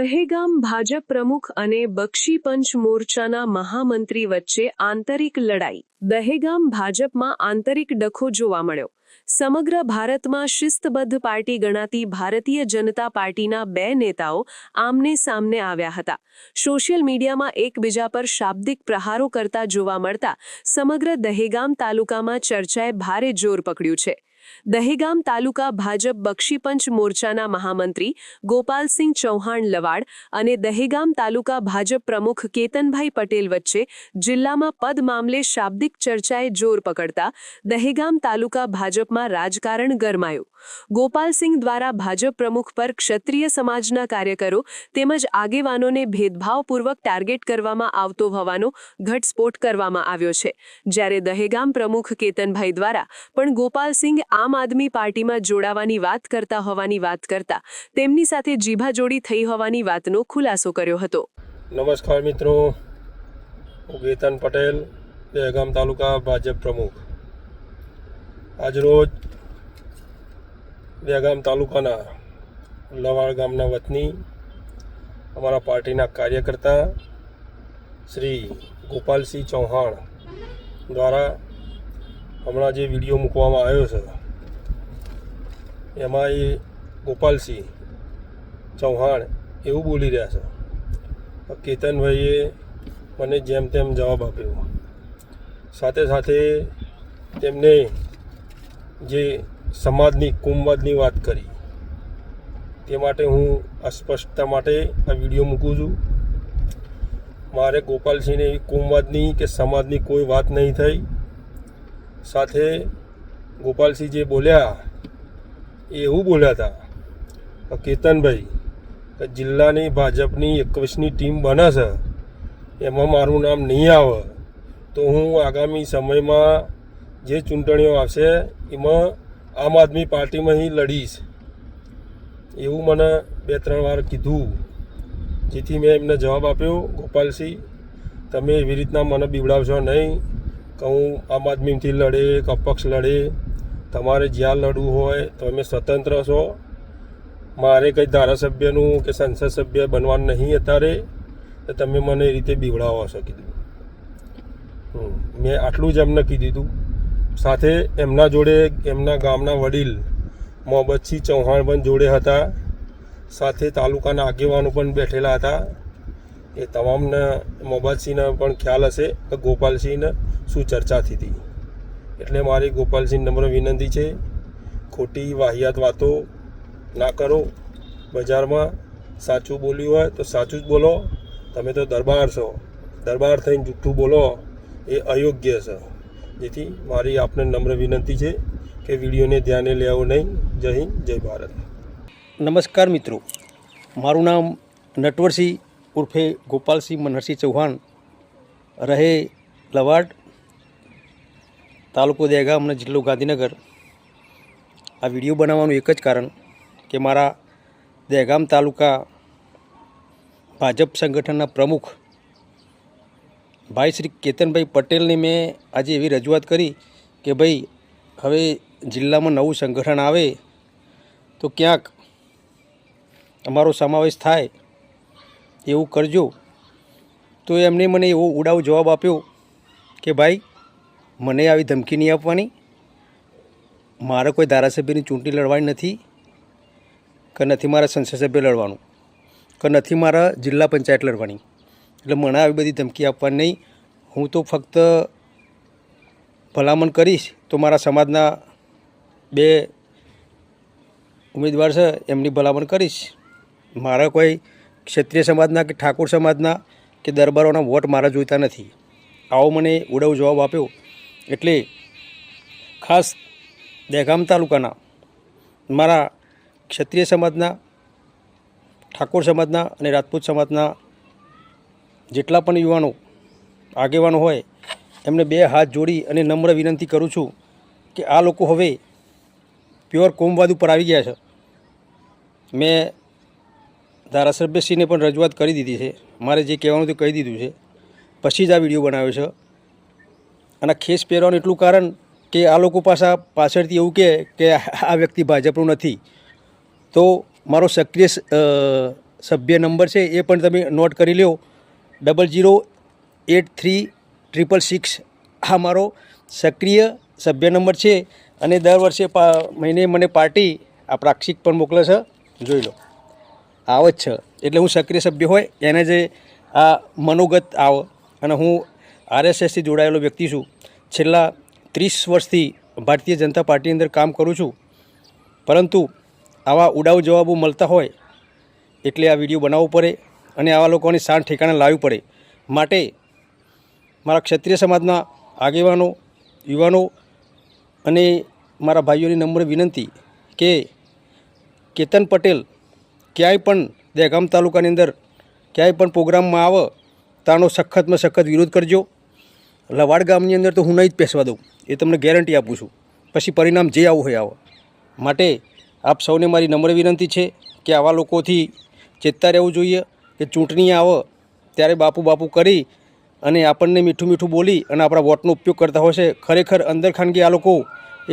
દહેગામ ભાજપ પ્રમુખ અને બક્ષીપંચ મોરચાના મહામંત્રી વચ્ચે આંતરિક લડાઈ. દહેગામ ભાજપમાં આંતરિક ડખો જોવા મળ્યો. સમગ્ર ભારતમાં શિસ્તબદ્ધ પાર્ટી ગણાતી ભારતીય જનતા પાર્ટીના બે નેતાઓ આમને સામને આવ્યા હતા. સોશિયલ મીડિયામાં એકબીજા પર શાબ્દિક પ્રહારો કરતા જોવા મળતા સમગ્ર દહેગામ તાલુકામાં ચર્ચાએ ભારે જોર પકડ્યું છે. દહેગામ તાલુકા ભાજપ બક્ષીપંચ મોરચાના મહામંત્રી ગોપાલસિંહ ચૌહાણ લવાડ અને દહેગામ તાલુકા ભાજપ પ્રમુખ કેતનભાઈ પટેલ વચ્ચે જિલ્લામાં પદ મામલે શાબ્દિક ચર્ચાએ જોર પકડતા દહેગામ તાલુકા ભાજપમાં રાજકારણ ગરમાયું. ગોપાલસિંહ દ્વારા ભાજપ પ્રમુખ પર ક્ષત્રિય સમાજના કાર્યકરો તેમજ આગેવાનોને ભેદભાવપૂર્વક ટાર્ગેટ કરવામાં આવતો હોવાનો ઘટસ્ફોટ કરવામાં આવ્યો છે, જ્યારે દહેગામ પ્રમુખ કેતનભાઈ દ્વારા પણ ગોપાલસિંહ આમ આદમી પાર્ટીમાં જોડાવાની વાત કરતા હોવાની વાત કરતા તેમની સાથે જીભાજોડી થઈ હોવાની વાતનો ખુલાસો કર્યો હતો. નમસ્કાર મિત્રો, હું કેતન પટેલ, દહેગામ તાલુકા ભાજપ પ્રમુખ. આજરોજ દહેગામ તાલુકાના લવાડ ગામના વતની અમારા પાર્ટીના કાર્યકર્તા શ્રી ગોપાલસિંહ ચૌહાણ દ્વારા હમણાં જે વિડીયો મૂકવામાં આવ્યો છે એમાં એ ગોપાલસિંહ ચૌહાણ એવું બોલી રહ્યા છે, કેતનભાઈએ મને જેમ તેમ જવાબ આપ્યો. સાથે સાથે તેમને જે સમાજની કોમવાદની વાત કરી તે માટે હું અસ્પષ્ટતા માટે આ વિડીયો મૂકું છું. મારે ગોપાલસિંહને એવી કોમવાદની કે સમાજની કોઈ વાત નહીં થઈ. સાથે ગોપાલસિંહ જે બોલ્યા એ એવું બોલ્યા હતા, કેતનભાઈ જિલ્લાની ભાજપની 21ની ટીમ બને છે એમાં મારું નામ નહીં આવે તો હું આગામી સમયમાં જે ચૂંટણીઓ આવશે એમાં આમ આદમી પાર્ટીમાં ही લડીશ એવું મને 2-3 વાર કીધું. જેથી મેં એમને જવાબ આપ્યો, ગોપાલસિંહ તમે એવી રીતના મને બીવડાવશો નહીં કે હું આમ આદમીથી લડે કે અપક્ષ લડે. તમારે જ્યાં લડવું હોય તમે સ્વતંત્ર છો. મારે કંઈ ધારાસભ્યનું કે સંસદ સભ્ય બનવાનું નહીં અત્યારે, તો તમે મને એ રીતે બીવડાવો છો કીધું. મેં આટલું જ એમને કીધું હતું. સાથે એમના જોડે એમના ગામના વડીલ મોહબ્બતસિંહ ચૌહાણ પણ જોડે હતા. સાથે તાલુકાના આગેવાનો પણ બેઠેલા હતા. એ તમામને મોહબ્બતસિંહને પણ ખ્યાલ હશે કે ગોપાલસિંહને શું ચર્ચા થઈ હતી. એટલે મારી ગોપાલસિંહ નમ્ર વિનંતી છે, ખોટી વાહિયાત વાતો ના કરો. બજારમાં સાચું બોલ્યું હોય તો સાચું જ બોલો. તમે તો દરબાર છો, દરબાર થઈને જૂઠું બોલો એ અયોગ્ય છે. જેથી મારી આપને નમ્ર વિનંતી છે કે વિડીયોને ધ્યાને લેવો નહીં. જય હિન્દ, જય ભારત. નમસ્કાર મિત્રો, મારું નામ નટવરસિંહ ઉર્ફે ગોપાલસિંહ મનહરસિંહ ચૌહાણ, રહે લવાડ, તાલુકો દહેગામ અને જિલ્લો ગાંધીનગર. આ વિડીયો બનાવવાનું એક જ કારણ કે મારા દહેગામ તાલુકા ભાજપ સંગઠનના પ્રમુખ ભાઈ શ્રી કેતનભાઈ પટેલને મેં આજે એવી રજૂઆત કરી કે ભાઈ હવે જિલ્લામાં નવું સંગઠન આવે તો ક્યાંક અમારો સમાવેશ થાય એવું કરજો. તો એમને મને એવો ઉડાવ જવાબ આપ્યો કે ભાઈ મને આવી ધમકી નહીં આપવાની, મારે કોઈ ધારાસભ્યની ચૂંટણી લડવાની નથી કે નથી મારા સંસદ સભ્ય લડવાનું કે નથી મારા જિલ્લા પંચાયત લડવાની. એટલે મને આવી બધી ધમકી આપવાની નહીં. હું તો ફક્ત ભલામણ કરીશ તો મારા સમાજના 2 ઉમેદવાર છે એમની ભલામણ કરીશ. મારા કોઈ ક્ષત્રિય સમાજના કે ઠાકોર સમાજના કે દરબારોના વોટ મારા જોઈતા નથી. આવો મને ઉડાવ જવાબ આપ્યો. એટલે ખાસ દહેગામ તાલુકાના મારા ક્ષત્રિય સમાજના, ઠાકોર સમાજના અને રાજપૂત સમાજના જેટલા પણ યુવાનો આગેવાનો હોય એમને 2 હાથ જોડી અને નમ્ર વિનંતી કરું છું કે આ લોકો હવે પ્યોર કોમવાદ ઉપર આવી ગયા છે. મેં ધારાસભ્યશ્રીને પણ રજૂઆત કરી દીધી છે. મારે જે કહેવાનું તે કહી દીધું છે. પછી જ આ વિડીયો બનાવ્યો છે. અને ખેસ પહેરવાનું એટલું કારણ કે આ લોકો પાછળથી એવું કહે કે આ વ્યક્તિ ભાજપનું નથી, તો મારો સક્રિય સભ્ય નંબર છે એ પણ તમે નોટ કરી લો 00836666 આ મારો સક્રિય સભ્ય નંબર છે અને દર વર્ષે મહિને મને પાર્ટી આ પ્રાક્ષિક પણ મોકલે છે, જોઈ લો આવે જ છે. એટલે હું સક્રિય સભ્ય હોય એને જે આ મનોગત આવે. અને હું RSSથી જોડાયેલો વ્યક્તિ છું. છેલ્લા 30 વર્ષથી ભારતીય જનતા પાર્ટીની અંદર કામ કરું છું, પરંતુ આવા ઉડાવ જવાબો મળતા હોય એટલે આ વિડીયો બનાવવો પડે અને આવા લોકોની શાન ઠેકાણે લાવવી પડે. માટે મારા ક્ષત્રિય સમાજના આગેવાનો, યુવાનો અને મારા ભાઈઓની નમ્ર વિનંતી કે કેતન પટેલ ક્યાંય પણ દહેગામ તાલુકાની અંદર ક્યાંય પણ પ્રોગ્રામમાં આવે તાનો સખતમાં સખત વિરોધ કરજો. લવાડ ગામની અંદર તો હું નહીં જ પેસવા દઉં, એ તમને ગેરંટી આપું છું. પછી પરિણામ જે આવું હોય આવે. માટે આપ સૌને મારી નમ્ર વિનંતી છે કે આવા લોકોથી ચેતતા રહેવું જોઈએ કે ચૂંટણી આવે ત્યારે બાપુ કરી અને આપણને મીઠું મીઠું બોલી અને આપણા વોટનો ઉપયોગ કરતા હોય છે. ખરેખર અંદર ખાનગી આ લોકો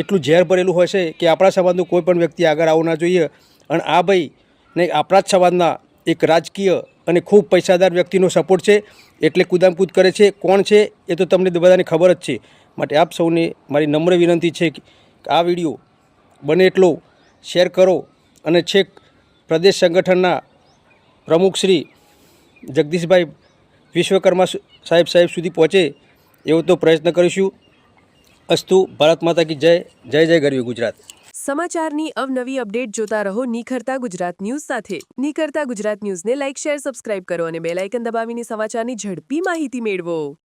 એટલું ઝેર ભરેલું હોય છે કે આપણા સમાજનું કોઈ પણ વ્યક્તિ આગળ આવવું ના જોઈએ. અને આ ભાઈ ને આપણા જ સમાજના એક રાજકીય અને ખૂબ પૈસાદાર વ્યક્તિનો સપોર્ટ છે એટલે કૂદામકૂદ કરે છે. કોણ છે એ તો તમને બધાને ખબર જ છે. માટે આપ સૌને મારી નમ્ર વિનંતી છે કે આ વિડીયો બને એટલો શેર કરો અને છેક પ્રદેશ સંગઠનના પ્રમુખ શ્રી જગદીશભાઈ વિશ્વકર્મા સાહેબ સુધી પહોંચે એવો તો પ્રયત્ન કરીશું. અસ્તુ. ભારત માતા કી જય. જય જય ગરવી ગુજરાત. સમાચારની અવનવી અપડેટ જોતા રહો નિખરતા ગુજરાત ન્યૂઝ સાથે. નિખરતા ગુજરાત ન્યૂઝને લાઇક, શેર, સબસ્ક્રાઇબ કરો અને બેલ આઇકન દબાવીને સમાચારની ઝડપી માહિતી મેળવો.